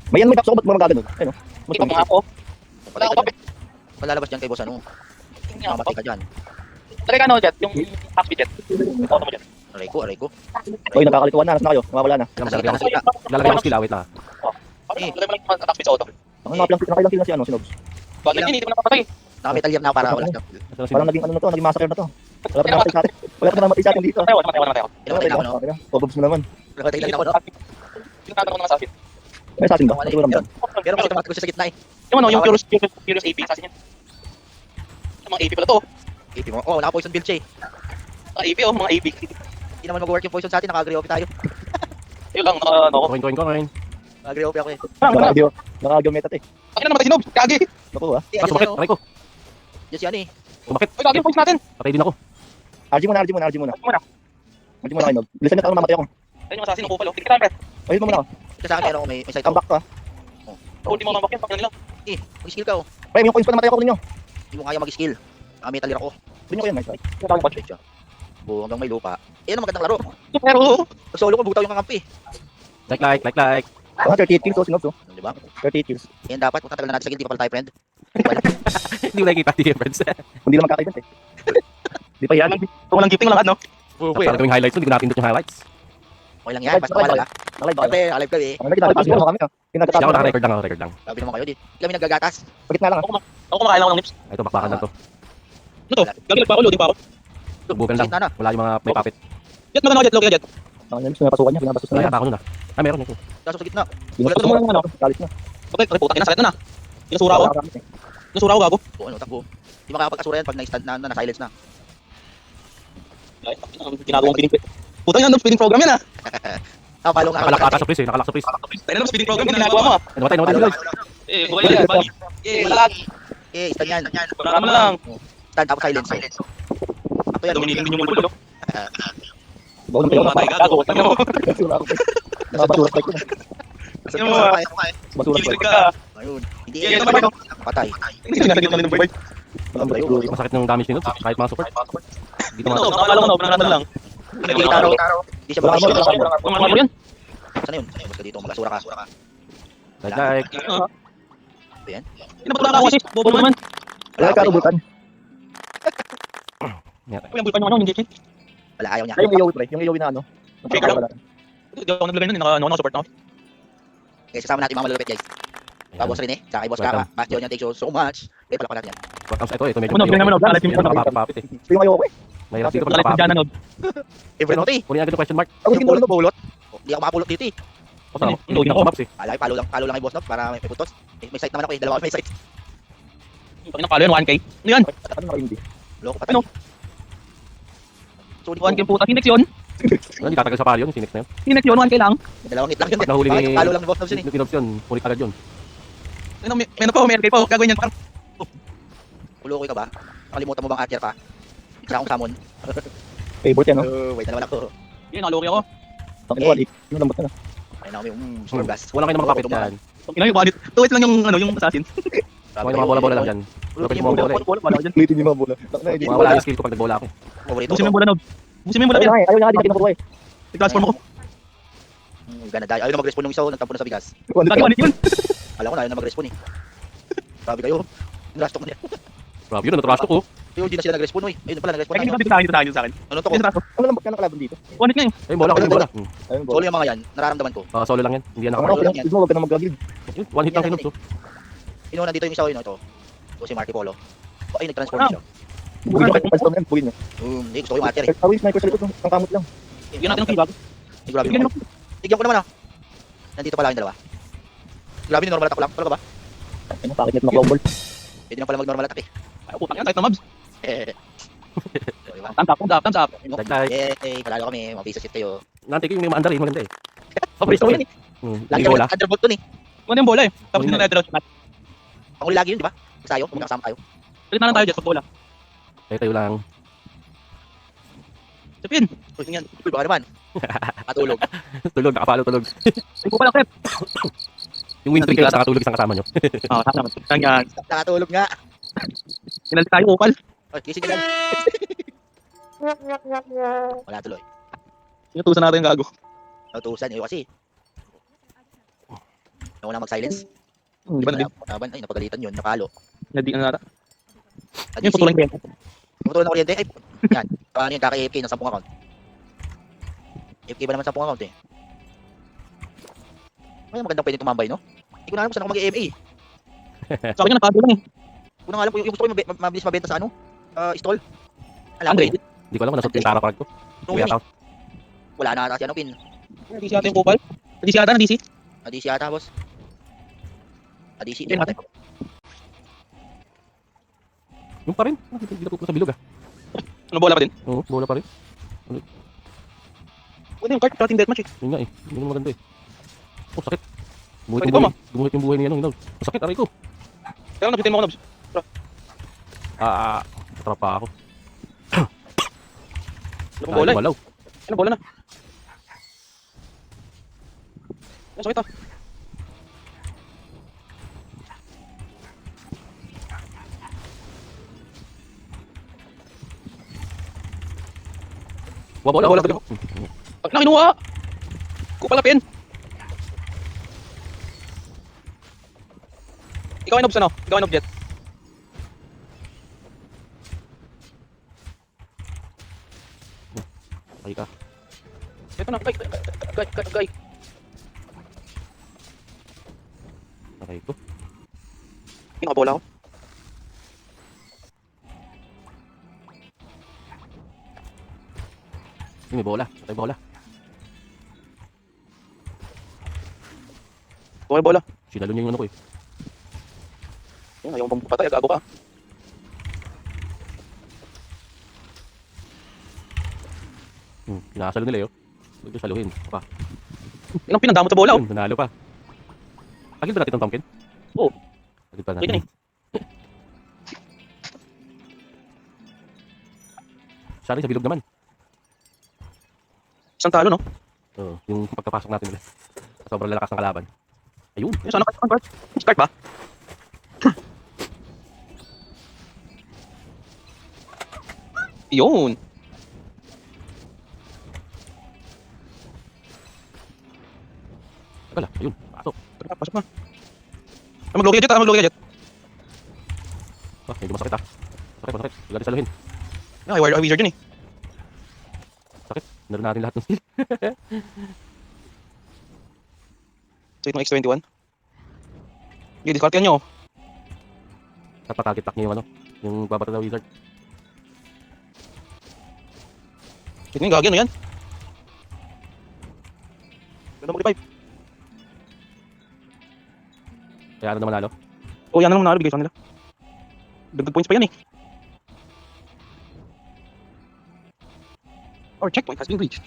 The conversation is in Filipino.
May yan, may box ako, ba't mo magagano? Ayun, mas Ikaw nga ako. Wala ako pa. Palalabas dyan kay boss ano. Mamatay ka dyan. Talaga ano, Jet? Yung half speed Jet. Auto mo Jet. Aray ko, aray ko. Oy, nagkakalituan na, na kayo, nawawala na. Nasakit na nasakit. Lalagay ako skill, wait na. Bakit lagay mo lang yung attack speed sa auto? Ang nakailang kill na si ano, si Nobs. Bakit hindi mo napapatay? Naka-metal gear na ako para wala siya. Parang naging ano na to, naging massacre na to. Wala pa namatay sa atin. Wala pa namatay sa atin dito. Namatay ako, namatay ako. Namatay na ako, no? Bobs mo naman. Namatay lang ako, no? Tinatanong ko naman sa akin. May assassin ba? Hindi ko alam dyan. Pero kasi tumatakbo siya sa gitna eh. Yung ano, yung Curious AP, sa asin yan. Yung mga AP pala to. AP mo. Oh, naka-poison build siya eh. Mga AP oh, mga AP. Hindi naman mag-work yung poison sa atin, naka-agree OP tayo. Yun lang, ano ko. Coin. Naka-agree OP ako eh. Nakagyo meta eh. Akin na namatay si Nob, kagi. Naku ha. Hindi, Mas bakit? Aray ko. Diyan si ano eh. Bakit? Uy, kagi yung points natin. Patay din ako. RG muna. Ano muna? RG muna kay Nob. Listen na ako, mamatay ako. Ayun yung assassin, ang kupal oh. Tignan tayo, Ayun mo muna ako. Kasi sa akin, meron ko may site Come ako. back ka. ultimo ng bakyan, pakyan nila. Eh, mag-skill ka oh. Pre, yung coins pa namatay ako ninyo. Hindi mo kaya mag-skill. Metal gear ako. Binyo ko yan, guys. Yung tawag ko. Straight siya. Buo hanggang may lupa. Eh, ano magandang laro. Pero, Pag solo ko, butaw yung kakampi. Like. Mga 38 kills, si Nobs, oh. Di ba? 38 kills. Yan dapat, kung tatagal na natin sa guild, di pa pala tayo friend. Hindi mo nakikita di friends. Hindi naman kakaibat eh. Di pa yan. kung walang gifting, walang ano. Para gawing highlights, hindi ko napindot yung highlights. Okay lang yan, basta wala. Nakalive ba? Siyempre, alive kami eh. Ang nagkita mo kami, ah. Hindi ako Kinagkataas. naka-record lang. Grabe naman kayo, di kami naggagatas. Pagit na lang, ah. Ako kumakain lang ako ng nips. Ito, bakbakan lang to. Ano to? Gagi pa ako, loading pa ako. Subukan lang. Sige na. Wala yung mga may puppet. Jet, maganda ako Jet, loading na Jet. Ang Nobs, pinapasukan niya, pinapasok na Wala yan. yata ako nun ah. Ah, meron ito. Kaso sa gitna. Pinapasok mo na yung ano? Kalit na. Okay, puta, kinasakit na na. Inasura ako. Inasura ako, gago. O ano, takbo. Di makakapag-asura yan pag na-stand na, na-silence na. Ay, ang ginagawang feeding. Puta yan, feeding program yan ah. Palo nga. Nakalak ata sa please eh. Nakalak sa please. Tayo na feeding program yung ginagawa mo ah. Namatay sila. Eh, buhay yan, bali. Eh, malag. Eh, stand yan. Wala naman lang. Stand, tapos silence. Ako yan. Dominating din yung mulo. Bawa ng Yung pera. matay gago. Tignan mo. Basura ako. Basura strike ko na. Tignan mo ah. Basura Gilisig strike. ka. Ayun. Hindi Yeah, yan. ano ba ito? Patay. Sinasagit namin ng bird. Walang basura. Masakit ng damage nito. Kahit mga support. Dito Ano, mga nakakala ko na, pinanatan lang. Hindi taro. Hindi siya Wala ka mag-skill. mo, wala ka mo. Kung ano yan? Sana yun? Basta dito, mag-asura ka. like. Pinapatula ka ako sis. Bobo naman. Wala ka rubutan. Ako yung bulpan yung ano, yung gate. Wala, ayaw niya. Ay, yung iyawi pre, yung iyawi na ano. Shaker lang. Hindi ako naglagay nun, naka-support na ako. Okay, sasama natin mga malulupit guys. Boss rin eh. Tsaka kay Boss Kaka. Bastion yan, thank you so much. Okay, palakpan natin yan. Ito medyo. Ano, bigyan naman, Nob. Hindi na makapapapit eh. Ito yung ayaw ko eh. Mahirap dito pag Dalit nakapapit. dyan na, Nob. Every note eh. Kunin agad yung question mark. Ako hindi ko alam. Pulot. Hindi ako makapulot dito eh. Loading ako. Maps eh. Alay, palo lang kay Boss Nob para may putos. May site naman ako eh. Dalawa may site. Pag napalo yan, 1K. Ano yan? Ano na hindi? Loko patay. Ano? So, 1K puta. Phoenix yun. Hindi tatagal sa palo yun. Phoenix na yun. Phoenix yun, 1K lang. dalawang hit lang yun. Pag nahuli ni... Palo lang ni Boss Nob yun eh. Kinobs yun. Punit agad yun. Ano, may LK pa. Gagawin yan. Kulokoy ka ba? Nakalimutan mo bang archer ka? Isa akong summon. Favorite yan, no? Wait, dalawa lang ko. Yun, naloki ako. Ang ina, wali. Yung lambot na. Ayun ako yung super blast. Wala kayo na makapit yan. Ina yung body. 2 hits lang yung, ano, yung assassin. Mga mga bola-bola lang dyan. Wala Ulitin yung mga bola eh. Wala ko dyan. Ulitin yung mga bola. Takna, hindi. Wala yung skill ko pag nagbola ako. Favorito Busin mo ko. yung bola, Nob. Busin mo yung bola, Ayaw Jet. na nga, ayaw na nga, di natin nakuha eh. I-transform ako. Ganda dahil. Ayaw na mag-respawn nung isa. Nagtampo na sa bigas. Lagi 1 hit yun. Alam ko na ayaw na mag-respawn eh. Grabe kayo. Nirastok na niya. Grabe yun, natrasto ko. Pero hindi na sila nag-respawn eh. Ayun pala nag-respawn Kaya na. dito sa akin, dito sa akin, dito sa akin. Ano to ko? Dito sa akin. Ano lambot ka nakalaban dito? 1 hit nga yun. Ayun, bola ko yung bola. Ayun, Solo yung mga yan. Nararamdaman ko. Solo lang yan. Hindi yan Ano, nakapalo. pinag mo, wag ka na mag-guild. One hit lang kinobs oh. Inuunan dito yung isa ko yun. Ito. Ito si Marty Polo. Oh, ay nag-transform siya. Bugin na, pastom yan, bugin na. Hindi, gusto ko yung archer eh. Awin, sniper sa likod, ang kamot lang. Bigyan natin ng feedback. Hindi, grabe Bigyan naman. Tigyan ko naman ah. Nandito pala yung dalawa. Grabe, normal attack ko lang. Talaga ba? Ano, bakit nito maklobol? Pwede na pala mag-normal attack eh. Ay, putang yan, tight na mobs. So, diba? Thumbs up, thumbs up, thumbs up. Like. Yay, palalo kami. Mga pieces hit kayo. Nanti ko yung may maandar eh. Maganda eh. Paborito ko yun eh. Lagi Hindi kami bola. underbolt dun eh. Ano yung bola eh. Tapos Yun hindi na red shot. Ang uli lagi yun, di ba? Tayo, magkakasama tayo. Palit na lang tayo, Jet, pag bola. Tayo lang. Sapin. Uy, yan. Uy, baka naman. Matulog. Tulog, nakapalo tulog. Ay, po pala, Crep. Yung win streak kayo nakatulog isang kasama nyo. Oo, tama naman. Kanya, Nakatulog nga. sinalti tayo, upal. Oh, kising ka lang. Wala tuloy. Inutusan natin yung gago. Nautusan, eh kasi. Yung una mag-silence. Di ba na din? Ay, napagalitan yun, napalo. Nadi na nata. At Yung putulan ko yan. Putulan ng kuryente. Ay, yan. Paano yun, kaka-AFK ng 10 account. AFK ba naman 10 account eh? Ay, magandang pwede tumambay, no? Hindi ko na alam kung saan ako mag-AMA eh. Sa akin nga nakado lang eh. Kung na nga alam ko, yung gusto ko yung mabilis mabenta sa ano? Stall. Alam ko Andre. eh. Hindi ko alam kung nasa yung para ko. Nung Kuya yun eh. account. Wala na ata si ano pin. DC yata yung kupal. DC yata na DC. DC yata, boss. DC. Yan natin. Yung pa rin. Hindi na sa bilog ah. Ano bola pa din? Oo, bola pa rin. Pwede yung card, starting deathmatch eh. Yun nga eh. Yun yung maganda eh. Oh, sakit. Sakit ba, ma? Gumuhit yung buhay niya nung masakit, aray ko. Kaya nabitin mo ako nabs. Trapa ako. Ano pong bola eh? Walaw. Ano bola na? Ano sakit ah? Bola. Bola talaga. Pag nakinuha! Kupal na pin! Ikaw ay nobs ano? Ikaw ay nobjet. Ay ka. Ito na, gay. Aray ko. Nakabola ako. May bola. Patay bola. Okay, bola. Sinalo niya yung ano ko eh. Ayun, ayaw mong patay, gago ka. Pinakasalo nila yun. Huwag yung saluhin. Pa. Ilang pinandamot sa bola oh. Nanalo pa. Agil ba natin itong pumpkin? Oo. Agil pa Sige na natin. eh. Siya rin sa bilog naman. Isang talo no? Oo, yung pagkapasok natin nila. Sobrang lalakas ng kalaban. Ayun. Ayun, sana ka card. Start ba? Yun. Wala, ayun. Pasok. Pasok na. Maglogi ka jet, maglogi ka jet. Medyo masakit ah. Masakit. Huwag natin saluhin. Ay, wizard yun eh. Naroon natin lahat ng skill. So itong X21. Yung discard ka nyo. At patarget niya yung ano. Yung babato na wizard. Ito yung gagi, ano yan? Ganda mag-revive. Kaya ano naman lalo. O yan na naman nalo, bigay sa nila. Dagdag points pa yan eh. Our checkpoint has been reached.